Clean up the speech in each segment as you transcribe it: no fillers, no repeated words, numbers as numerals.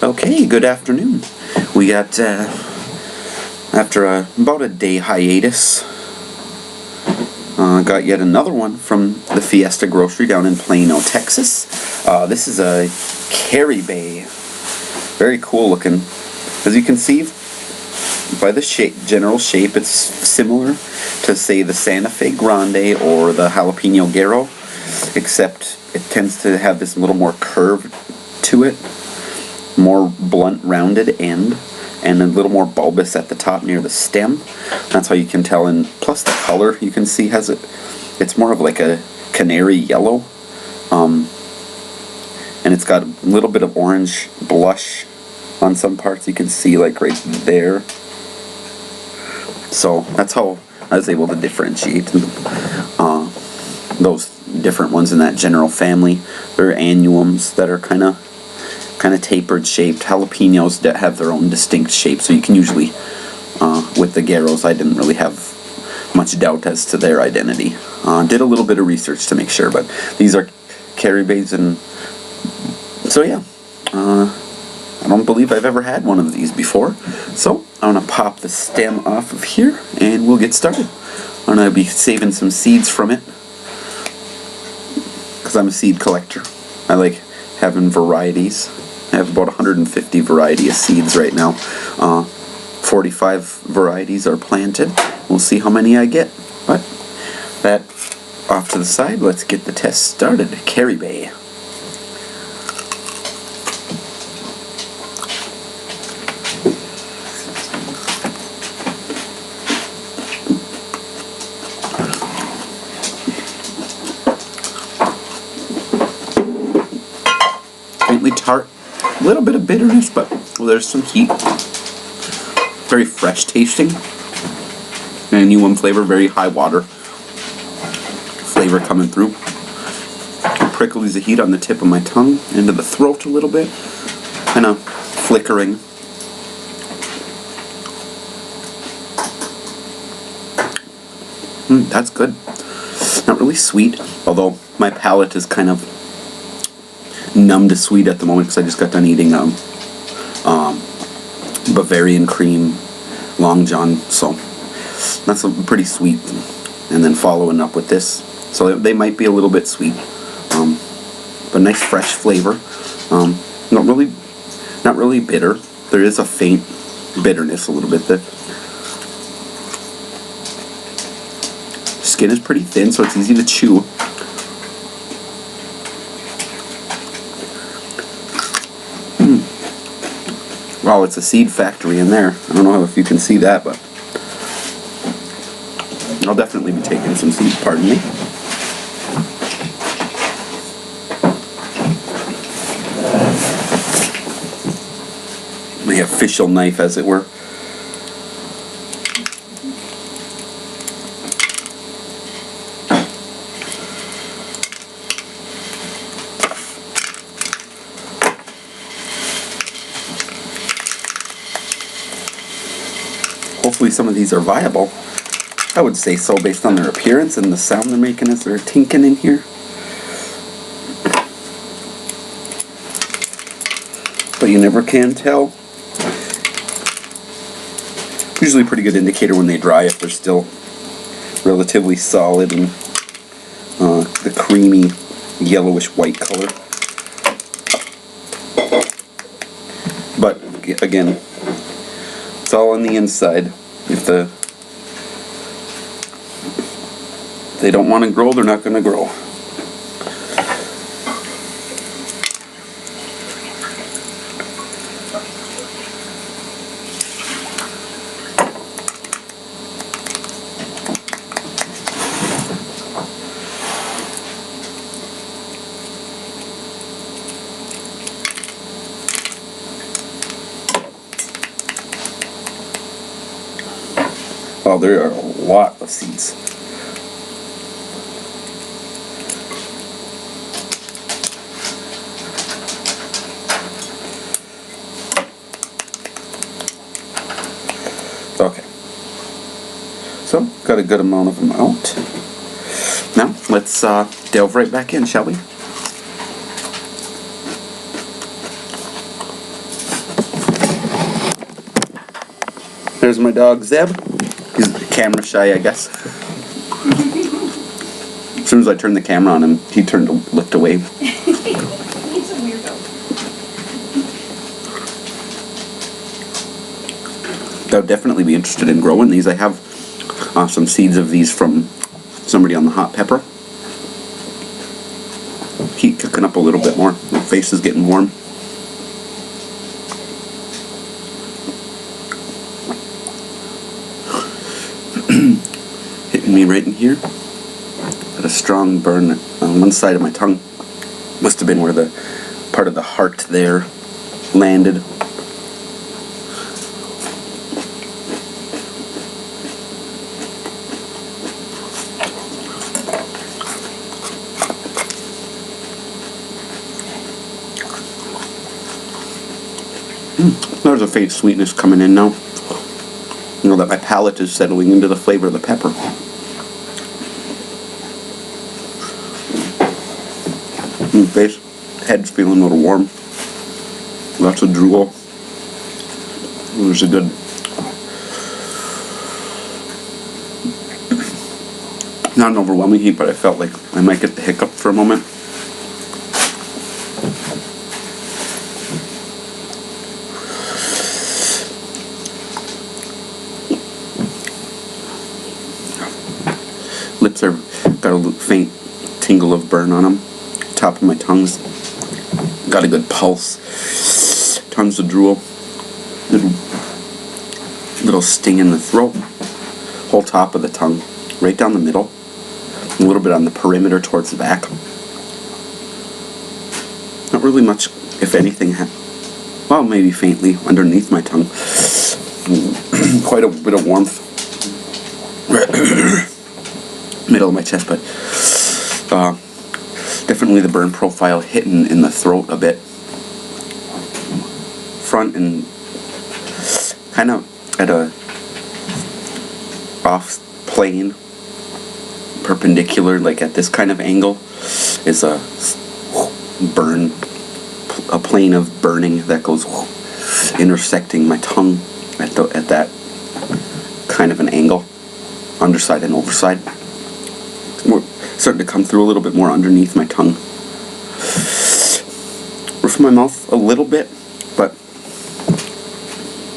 Okay, good afternoon. We got, after about a day hiatus, got yet another one from the Fiesta grocery down in Plano, Texas. This is a Caribe. Very cool looking. As you can see by the general shape, it's similar to, say, the Santa Fe Grande or the Jalapeno Guerrero, except it tends to have this little more curve to it, more blunt rounded end, and a little more bulbous at the top near the stem. That's how you can tell. And plus the color, you can see, it's more of like a canary yellow, and it's got a little bit of orange blush on some parts. You can see, like, right there. So that's how I was able to differentiate those different ones in that general family. They're annuums that are kind of tapered shaped. Jalapenos that have their own distinct shape, so you can usually, with the Guerreros, I didn't really have much doubt as to their identity. Did a little bit of research to make sure, but these are Caribes, and so yeah, I don't believe I've ever had one of these before. So I'm going to pop the stem off of here and we'll get started. I'm going to be saving some seeds from it because I'm a seed collector. I like having varieties. I have about 150 variety of seeds right now. 45 varieties are planted. We'll see how many I get. But that off to the side, let's get the test started. Caribe. Faintly tart, a little bit of bitterness, but there's some heat. Very fresh tasting. Annuum flavor, very high water flavor coming through. Prickles the heat on the tip of my tongue, into the throat a little bit, kind of flickering. That's good. Not really sweet, although my palate is kind of numb to sweet at the moment because I just got done eating Bavarian cream Long John, so that's pretty sweet. And then following up with this, so they might be a little bit sweet, but nice fresh flavor. Not really bitter. There is a faint bitterness a little bit. The skin is pretty thin, so it's easy to chew. Wow, it's a seed factory in there. I don't know if you can see that, but I'll definitely be taking some seeds, pardon me. My official knife, as it were. Hopefully some of these are viable. I would say so based on their appearance and the sound they're making as they're tinking in here. But you never can tell. Usually a pretty good indicator when they dry if they're still relatively solid and the creamy yellowish white color. But again, it's all on the inside. If they don't want to grow, they're not going to grow. Well, there are a lot of seeds. Okay. So, got a good amount of them out. Now, let's delve right back in, shall we? There's my dog Zeb. He's camera shy, I guess. As soon as I turned the camera on him, he looked away. He's a weirdo. I would definitely be interested in growing these. I have some seeds of these from somebody on the hot pepper. Heat cooking up a little bit more. My face is getting warm. Hitting me right in here. Got a strong burn on one side of my tongue. Must have been where the part of the heart there landed. There's a faint sweetness coming in now. You know that my palate is settling into the flavor of the pepper. Face, head's feeling a little warm. Lots of drool. There's a good, not an overwhelming heat, but I felt like I might get the hiccup for a moment. Lips are got a little faint tingle of burn on them. Top of my tongue's got a good pulse. Tons of drool. Little sting in the throat. Whole top of the tongue, right down the middle. A little bit on the perimeter towards the back. Not really much, if anything. Well, maybe faintly underneath my tongue. Quite a bit of warmth. Middle of my chest, but definitely the burn profile hitting in the throat a bit. Front and kind of at a off plane, perpendicular, like at this kind of angle, is a burn, a plane of burning that goes intersecting my tongue at that kind of an angle, underside and overside. Starting to come through a little bit more underneath my tongue. Roof of my mouth a little bit, but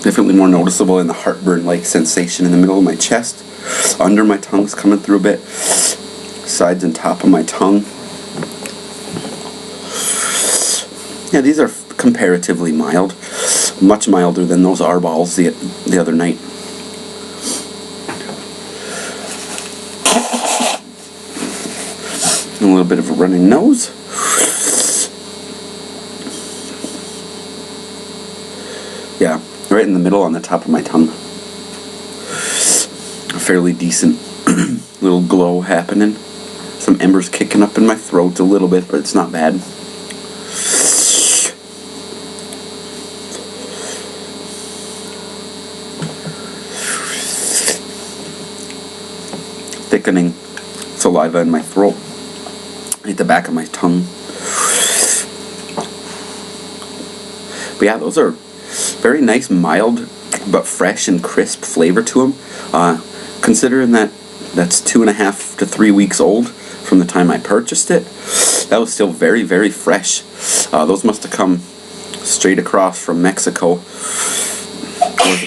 definitely more noticeable in the heartburn-like sensation in the middle of my chest. Under my tongue's coming through a bit. Sides and top of my tongue. Yeah, these are comparatively mild. Much milder than those R-balls the other night. A little bit of a running nose. Yeah, right in the middle on the top of my tongue. A fairly decent little glow happening. Some embers kicking up in my throat a little bit, but it's not bad. Thickening saliva in my throat. At the back of my tongue. But yeah, those are very nice, mild, but fresh and crisp flavor to them. Considering that that's 2.5 to 3 weeks old from the time I purchased it, that was still very, very fresh. Those must have come straight across from Mexico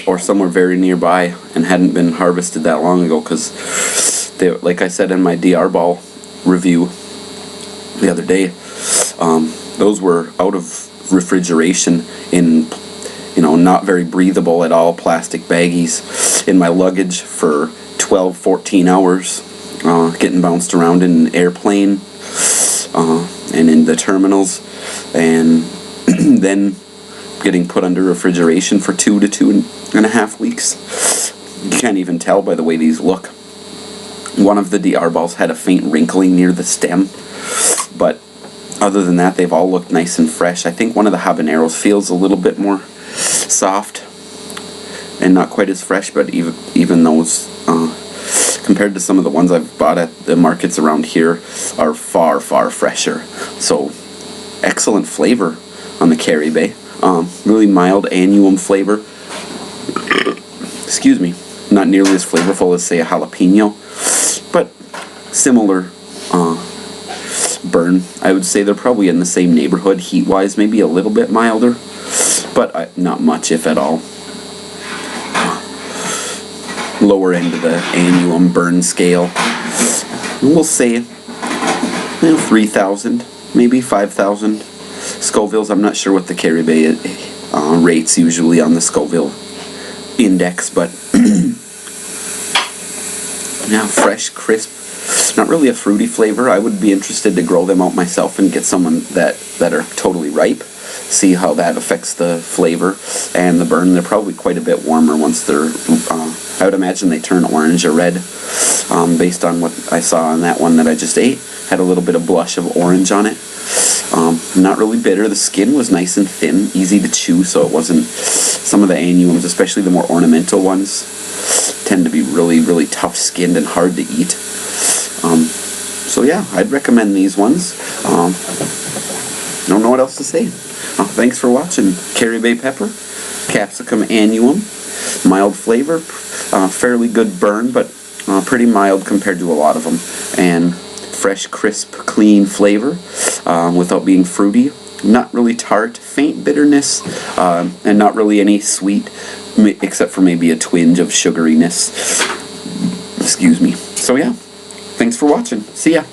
or somewhere very nearby and hadn't been harvested that long ago, because they, like I said in my DR ball review the other day, those were out of refrigeration in, not very breathable at all plastic baggies in my luggage for 12-14 hours, getting bounced around in an airplane and in the terminals, and then getting put under refrigeration for 2 to 2.5 weeks. You can't even tell by the way these look. One of the DR balls had a faint wrinkling near the stem, but other than that, they've all looked nice and fresh. I think one of the habaneros feels a little bit more soft and not quite as fresh, but even those, compared to some of the ones I've bought at the markets around here, are far, far fresher. So, excellent flavor on the Caribe. Really mild annuum flavor. excuse me, not nearly as flavorful as, say, a jalapeno, but similar burn. I would say they're probably in the same neighborhood heat-wise, maybe a little bit milder, but not much, if at all. Lower end of the annuum burn scale. We'll say 3,000, maybe 5,000 Scovilles. I'm not sure what the Caribe rates usually on the Scoville index, but yeah, fresh, crisp. Not really a fruity flavor. I would be interested to grow them out myself and get someone that are totally ripe. See how that affects the flavor and the burn. They're probably quite a bit warmer once they're, I would imagine they turn orange or red, based on what I saw on that one that I just ate. Had a little bit of blush of orange on it. Not really bitter. The skin was nice and thin, easy to chew, so it wasn't, some of the annuums, especially the more ornamental ones, tend to be really, really tough skinned and hard to eat. So yeah, I'd recommend these ones. Don't know what else to say. Thanks for watching. Caribe pepper, capsicum annuum, mild flavor, fairly good burn, but pretty mild compared to a lot of them, and fresh, crisp, clean flavor without being fruity. Not really tart, faint bitterness, and not really any sweet, except for maybe a twinge of sugariness. Excuse me. So yeah, thanks for watching. See ya.